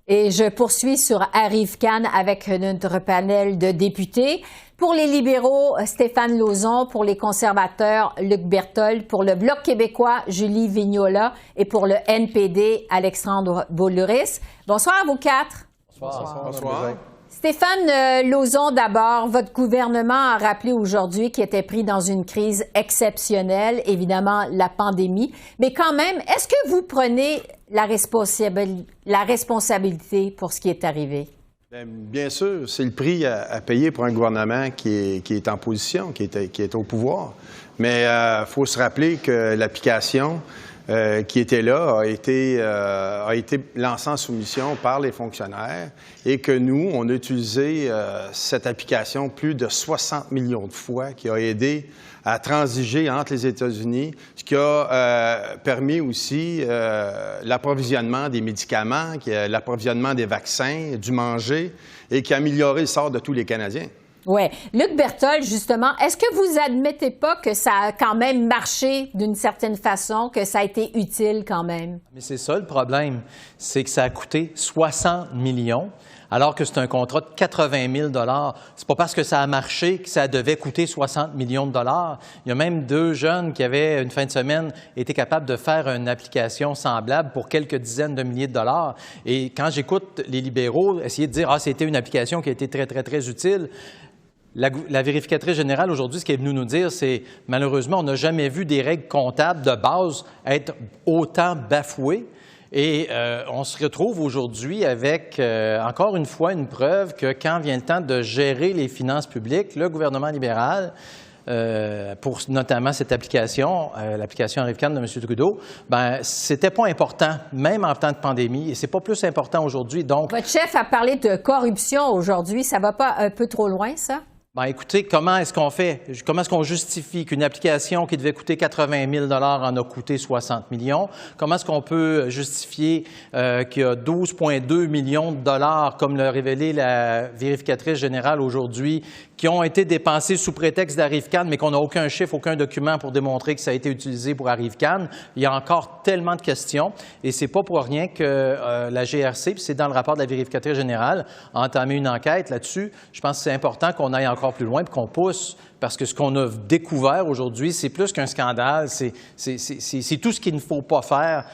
Et je poursuis sur Arrive-Can avec notre panel de députés. Pour les libéraux, Stéphane Lauzon. Pour les conservateurs, Luc Berthold. Pour le Bloc québécois, Julie Vignola. Et pour le NPD, Alexandre Boulris. Bonsoir à vous quatre. Bonsoir. Bonsoir. Stéphane Lauzon, d'abord, votre gouvernement a rappelé aujourd'hui qu'il était pris dans une crise exceptionnelle, évidemment la pandémie. Mais quand même, est-ce que vous prenez la responsabilité pour ce qui est arrivé? Bien sûr, c'est le prix à payer pour un gouvernement qui est en position, qui est au pouvoir. Mais il faut se rappeler que l'application qui était là a été lancée en soumission par les fonctionnaires et que nous, on a utilisé cette application plus de 60 millions de fois, qui a aidé à transiger entre les États-Unis, ce qui a permis aussi l'approvisionnement des médicaments, l'approvisionnement des vaccins, du manger, et qui a amélioré le sort de tous les Canadiens. Oui. Luc Berthold, justement, est-ce que vous admettez pas que ça a quand même marché d'une certaine façon, que ça a été utile quand même? Mais c'est ça le problème, c'est que ça a coûté 60 millions, alors que c'est un contrat de 80 000 $. C'est pas parce que ça a marché que ça devait coûter 60 millions de dollars. Il y a même 2 jeunes qui avaient, une fin de semaine, été capables de faire une application semblable pour quelques dizaines de milliers de dollars. Et quand j'écoute les libéraux essayer de dire « Ah, c'était une application qui a été très, très, très utile », la vérificatrice générale, aujourd'hui, ce qu'elle est venue nous dire, c'est malheureusement, on n'a jamais vu des règles comptables de base être autant bafouées. Et on se retrouve aujourd'hui avec, encore une fois, une preuve que quand vient le temps de gérer les finances publiques, le gouvernement libéral, pour notamment cette application, l'application Arrive-Can de M. Trudeau, bien, c'était pas important, même en temps de pandémie, et c'est pas plus important aujourd'hui. Donc, votre chef a parlé de corruption aujourd'hui. Ça va pas un peu trop loin, ça? Bien, écoutez, comment est-ce qu'on fait? Comment est-ce qu'on justifie qu'une application qui devait coûter 80 000 $ en a coûté 60 millions? Comment est-ce qu'on peut justifier qu'il y a 12,2 millions de dollars, comme l'a révélé la vérificatrice générale aujourd'hui, qui ont été dépensés sous prétexte d'Arrive-Can, mais qu'on n'a aucun chiffre, aucun document pour démontrer que ça a été utilisé pour Arrive-Can? Il y a encore tellement de questions, et c'est pas pour rien que la GRC, puis c'est dans le rapport de la vérificatrice générale, a entamé une enquête là-dessus. Je pense que c'est important qu'on aille encore plus loin et qu'on pousse, parce que ce qu'on a découvert aujourd'hui, c'est plus qu'un scandale, c'est tout ce qu'il ne faut pas faire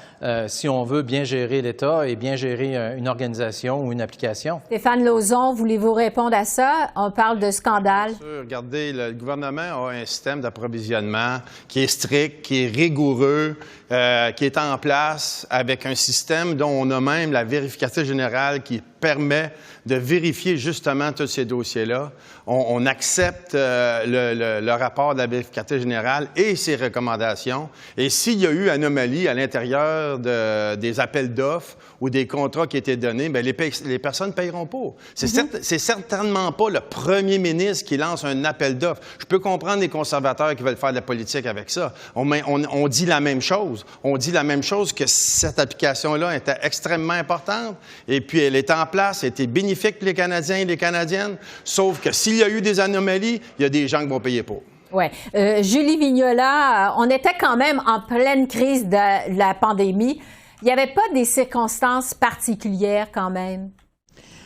si on veut bien gérer l'État et bien gérer une organisation ou une application. Stéphane Lauzon, voulez-vous répondre à ça? On parle de scandale. Bien sûr. Regardez, le gouvernement a un système d'approvisionnement qui est strict, qui est rigoureux, qui est en place avec un système dont on a même la vérificatrice générale qui permet de vérifier justement tous ces dossiers-là. On accepte le rapport de la vérificatrice générale et ses recommandations. Et s'il y a eu anomalie à l'intérieur des appels d'offres ou des contrats qui étaient donnés, bien, les personnes ne paieront pas. C'est certainement pas le premier ministre qui lance un appel d'offres. Je peux comprendre les conservateurs qui veulent faire de la politique avec ça. On dit la même chose. On dit la même chose que cette application-là était extrêmement importante et puis elle est en place, elle était bénéfique pour les Canadiens et les Canadiennes, sauf que s'il y a eu des anomalies, il y a des gens qui vont payer pour. Oui. Julie Vignola, on était quand même en pleine crise de la pandémie. Il n'y avait pas des circonstances particulières quand même?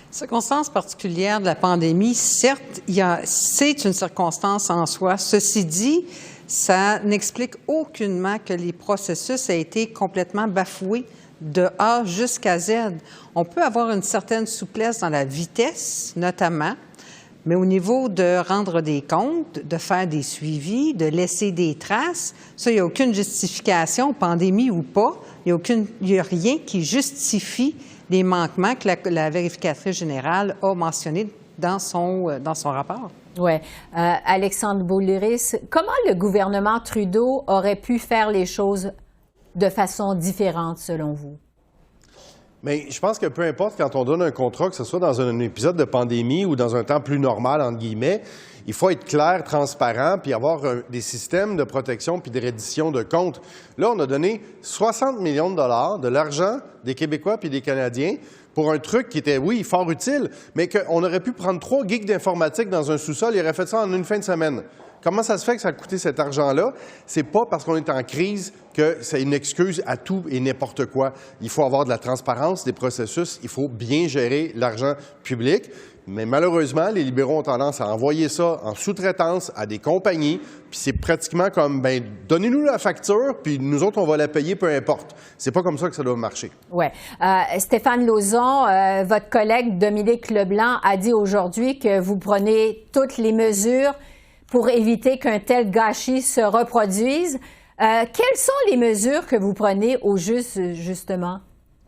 Circonstances particulières de la pandémie, certes, c'est une circonstance en soi. Ceci dit, ça n'explique aucunement que les processus aient été complètement bafoués de A jusqu'à Z. On peut avoir une certaine souplesse dans la vitesse, notamment, mais au niveau de rendre des comptes, de faire des suivis, de laisser des traces, ça, il n'y a aucune justification, pandémie ou pas. Il n'y a rien qui justifie les manquements que la vérificatrice générale a mentionnés dans son rapport. Oui. Alexandre Boulris, comment le gouvernement Trudeau aurait pu faire les choses de façon différente, selon vous? Bien, je pense que peu importe quand on donne un contrat, que ce soit dans un épisode de pandémie ou dans un temps plus normal, entre guillemets, il faut être clair, transparent, puis avoir des systèmes de protection puis de reddition de comptes. Là, on a donné 60 millions de dollars, de l'argent des Québécois puis des Canadiens, pour un truc qui était, oui, fort utile, mais qu'on aurait pu prendre 3 geeks d'informatique dans un sous-sol, ils auraient fait ça en une fin de semaine. Comment ça se fait que ça a coûté cet argent-là? C'est pas parce qu'on est en crise que c'est une excuse à tout et n'importe quoi. Il faut avoir de la transparence des processus, il faut bien gérer l'argent public. Mais malheureusement, les libéraux ont tendance à envoyer ça en sous-traitance à des compagnies, puis c'est pratiquement comme, bien, donnez-nous la facture, puis nous autres, on va la payer, peu importe. C'est pas comme ça que ça doit marcher. Oui. Stéphane Lauzon, votre collègue Dominique Leblanc a dit aujourd'hui que vous prenez toutes les mesures pour éviter qu'un tel gâchis se reproduise. Quelles sont les mesures que vous prenez au juste, justement?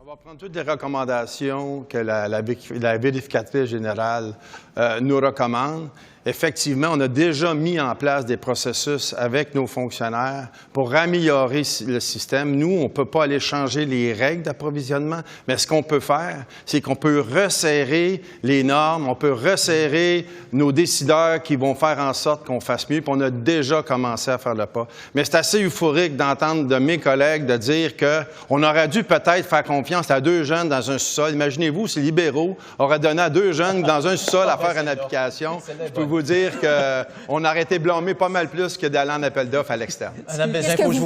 On va prendre toutes les recommandations que la vérificatrice générale nous recommande. Effectivement, on a déjà mis en place des processus avec nos fonctionnaires pour améliorer le système. Nous, on ne peut pas aller changer les règles d'approvisionnement, mais ce qu'on peut faire, c'est qu'on peut resserrer les normes, on peut resserrer nos décideurs qui vont faire en sorte qu'on fasse mieux, puis on a déjà commencé à faire le pas. Mais c'est assez euphorique d'entendre de mes collègues de dire qu'on aurait dû peut-être faire confiance à 2 jeunes dans un sous-sol. Imaginez-vous si les libéraux auraient donné à 2 jeunes dans un sous-sol à faire une application. Je peux vous dire qu'on aurait été blâmés pas mal plus que d'aller en appel d'offres à l'externe. Madame Bégin, il faut que je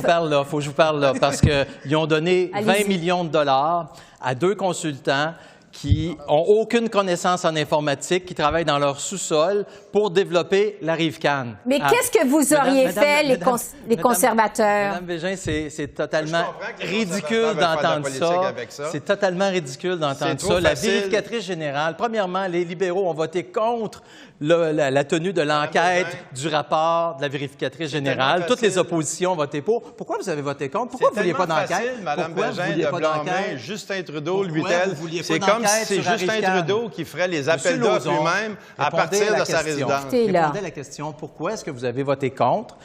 vous parle là, parce qu'ils ont donné 20 millions de dollars à 2 consultants qui n'ont aucune connaissance en informatique, qui travaillent dans leur sous-sol pour développer la Rive-Cannes. Mais qu'est-ce que vous auriez fait, les conservateurs? Madame Bégin, c'est totalement ridicule d'entendre ça. C'est totalement ridicule d'entendre ça. La vérificatrice générale, premièrement, les libéraux ont voté contre la tenue de l'enquête du rapport de la vérificatrice générale. Toutes les oppositions ont voté pour. Pourquoi vous avez voté contre? Pourquoi vous ne vouliez pas d'enquête? Madame Bégin, de blâmer Justin Trudeau, lui-tel. C'est comme si c'est Justin Trudeau qui ferait les appels d'offres lui-même à partir de sa résidence. Répondez à la question. Pourquoi est-ce que vous avez voté contre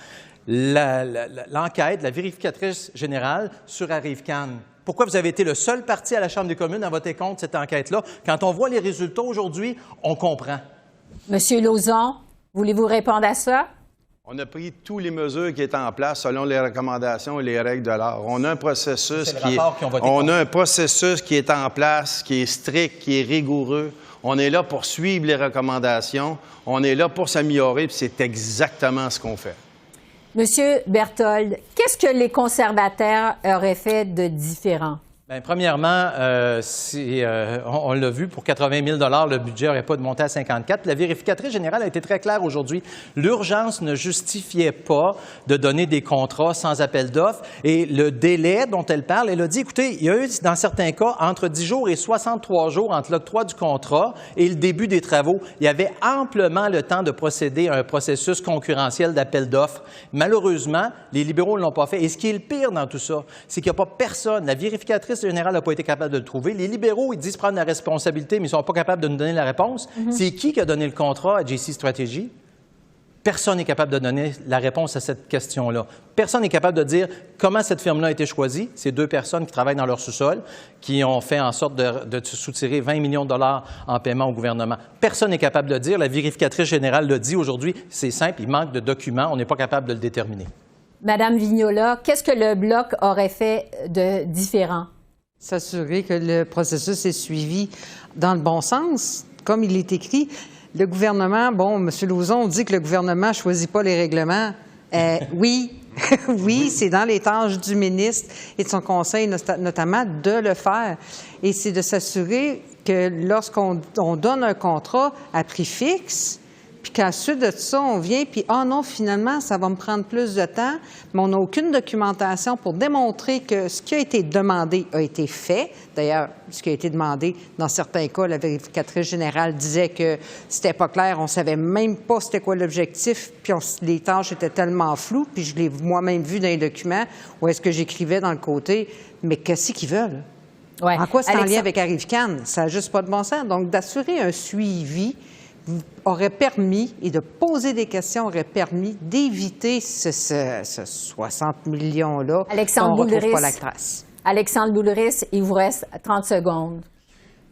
l'enquête de la vérificatrice générale sur Arrive-Cannes? Pourquoi vous avez été le seul parti à la Chambre des communes à voter contre cette enquête-là? Quand on voit les résultats aujourd'hui, on comprend. Monsieur Lauzon, voulez-vous répondre à ça? On a pris toutes les mesures qui étaient en place selon les recommandations et les règles de l'art. On a un processus qui est en place, qui est strict, qui est rigoureux. On est là pour suivre les recommandations. On est là pour s'améliorer, puis c'est exactement ce qu'on fait. Monsieur Berthold, qu'est-ce que les conservateurs auraient fait de différent? Bien, premièrement, on l'a vu, pour 80 000 le budget n'aurait pas de monté à 54. La vérificatrice générale a été très claire aujourd'hui. L'urgence ne justifiait pas de donner des contrats sans appel d'offres. Et le délai dont elle parle, elle a dit, écoutez, il y a eu, dans certains cas, entre 10 jours et 63 jours entre l'octroi du contrat et le début des travaux. Il y avait amplement le temps de procéder à un processus concurrentiel d'appel d'offres. Malheureusement, les libéraux ne l'ont pas fait. Et ce qui est le pire dans tout ça, c'est qu'il n'y a pas personne. La vérificatrice générale n'a pas été capable de le trouver. Les libéraux, ils disent prendre la responsabilité, mais ils ne sont pas capables de nous donner la réponse. C'est qui a donné le contrat à JC Strategy? Personne n'est capable de donner la réponse à cette question-là. Personne n'est capable de dire comment cette firme-là a été choisie. C'est 2 personnes qui travaillent dans leur sous-sol, qui ont fait en sorte de soutirer 20 millions de dollars en paiement au gouvernement. Personne n'est capable de le dire. La vérificatrice générale le dit aujourd'hui. C'est simple, il manque de documents. On n'est pas capable de le déterminer. Madame Vignola, qu'est-ce que le Bloc aurait fait de différent? S'assurer que le processus est suivi dans le bon sens, comme il est écrit. Le gouvernement, M. Lauzon dit que le gouvernement ne choisit pas les règlements. Oui, oui, c'est dans les tâches du ministre et de son conseil, notamment, de le faire. Et c'est de s'assurer que lorsqu'on donne un contrat à prix fixe, puis qu'ensuite de ça, on vient, puis « Ah non, finalement, ça va me prendre plus de temps », mais on n'a aucune documentation pour démontrer que ce qui a été demandé a été fait. D'ailleurs, ce qui a été demandé, dans certains cas, la vérificatrice générale disait que c'était pas clair, on savait même pas c'était quoi l'objectif, puis les tâches étaient tellement floues, puis je l'ai moi-même vu dans les documents, où est-ce que j'écrivais dans le côté « Mais qu'est-ce qu'ils veulent? » Ouais. En quoi c'est en lien avec Arrive-Cannes? Ça n'a juste pas de bon sens. Donc, d'assurer un suivi aurait permis, et de poser des questions aurait permis d'éviter ce 60 millions-là. Alexandre on ne retrouve Boulris, pas la trace. Alexandre Boulris, il vous reste 30 secondes.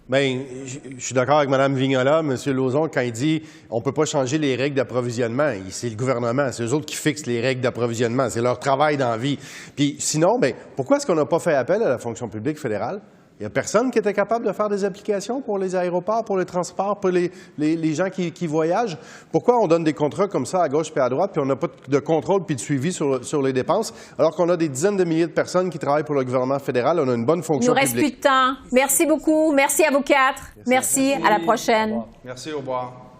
Bien, je suis d'accord avec Mme Vignola, M. Lauzon, quand il dit on ne peut pas changer les règles d'approvisionnement. C'est le gouvernement, c'est eux autres qui fixent les règles d'approvisionnement. C'est leur travail dans la vie. Puis sinon, bien, pourquoi est-ce qu'on n'a pas fait appel à la fonction publique fédérale? Il n'y a personne qui était capable de faire des applications pour les aéroports, pour les transports, pour les gens qui voyagent. Pourquoi on donne des contrats comme ça à gauche et à droite, puis on n'a pas de contrôle puis de suivi sur les dépenses, alors qu'on a des dizaines de milliers de personnes qui travaillent pour le gouvernement fédéral, on a une bonne fonction publique. Il nous reste plus de temps. Merci beaucoup. Merci à vous quatre. Merci. À la prochaine. Merci, au revoir.